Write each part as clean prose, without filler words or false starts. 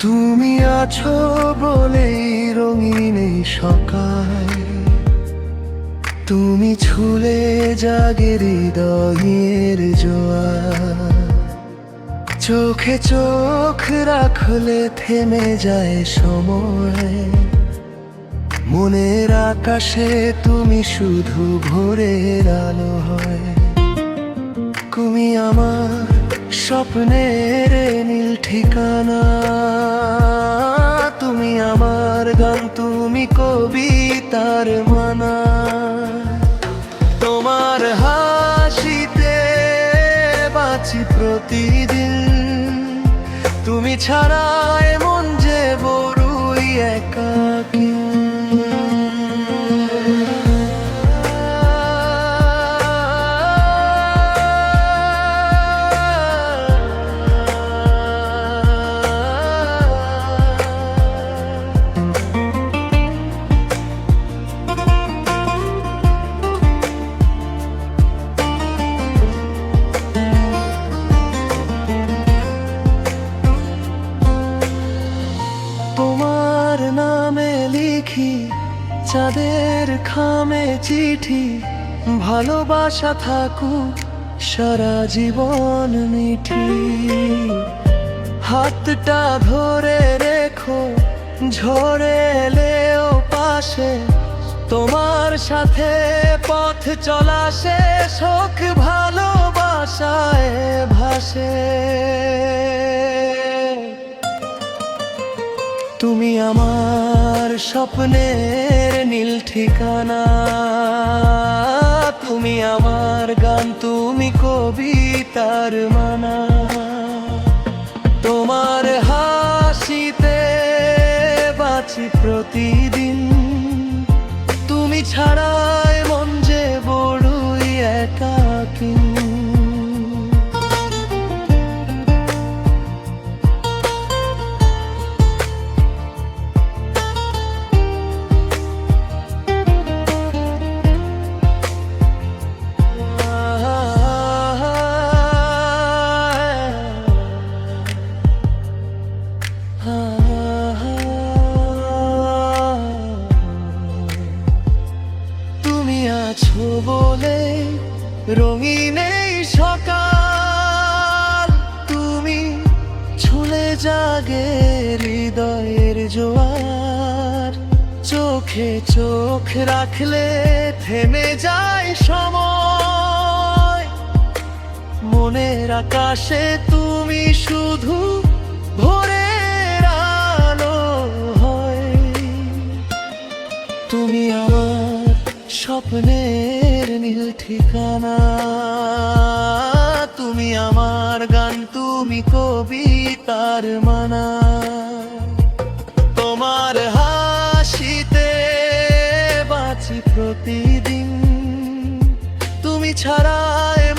তুমি আছো বলেই রঙিন এই সকাল, তুমি ছুলে জাগে হৃদয়ের জোয়ার। চোখে চোখ রাখলে থেমে যায় সময়, মনের আকাশে তুমি শুধু ভোরের আলো হয়। তুমি আমার স্বপ্নের নীল ঠিকানা, তুমি আমার গান, তুমি কবিতার মানা। তোমার হাসিতে বাঁচি প্রতিদিন, তুমি ছাড়া মন যে বড়ই একাকী। তোমার নামে লিখি চাঁদের খামে চিঠি, ভালোবাসা থাকুক সারা জীবন মিঠি। হাতটা ধরে রেখো ঝরে এলেও পাশে, তোমার সাথে পথ চলা শেষ হোক ভালোবাসায় ভাসে। তুমি আমার স্বপ্নের নীল ঠিকানা, তুমি আমার গান, তুমি কবিতার মানা। তোমার হাসিতে বাঁচি প্রতিদিন, তুমি ছাড়াই মন যে বড়ই একাকী। তুমি আছো বলে রঙিন এই সকাল, তুমি ছুলে জাগে হৃদয়ের জোয়ার। চোখে চোখ রাখলে থেমে যায় সময়, মনের আকাশে তুমি শুধু ভোরের আলো হয়। তুমি আমার স্বপ্নের নীল ঠিকানা, তুমি আমার গান, তুমি কবিতার মানা। তোমার হাসিতে বাঁচি প্রতিদিন, তুমি ছাড়া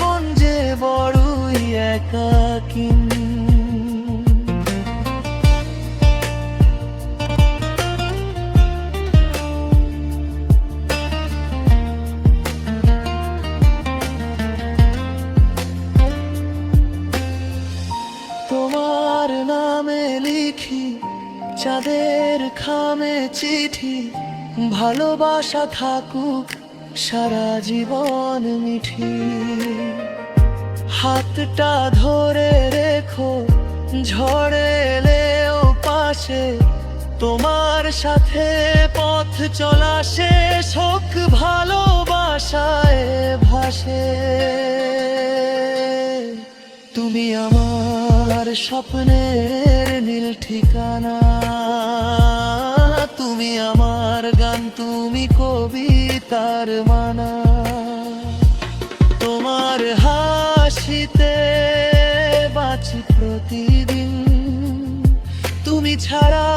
মন যে বড়ই একাকী। তোমার নামে লিখি চাঁদের খামে চিঠি, ভালোবাসা থাকুক সারা জীবন মিঠি। হাতটা ধরে রেখো ঝড়ে এলেও পাশে, তোমার সাথে পথ চলা শেষ হোক ভালোবাসায় ভাসে। তুমি আমার স্বপ্নের নীল ঠিকানা, তুমি আমার গান, তুমি কবিতার মানা। তোমার হাসিতে বাঁচি প্রতিদিন, তুমি ছাড়া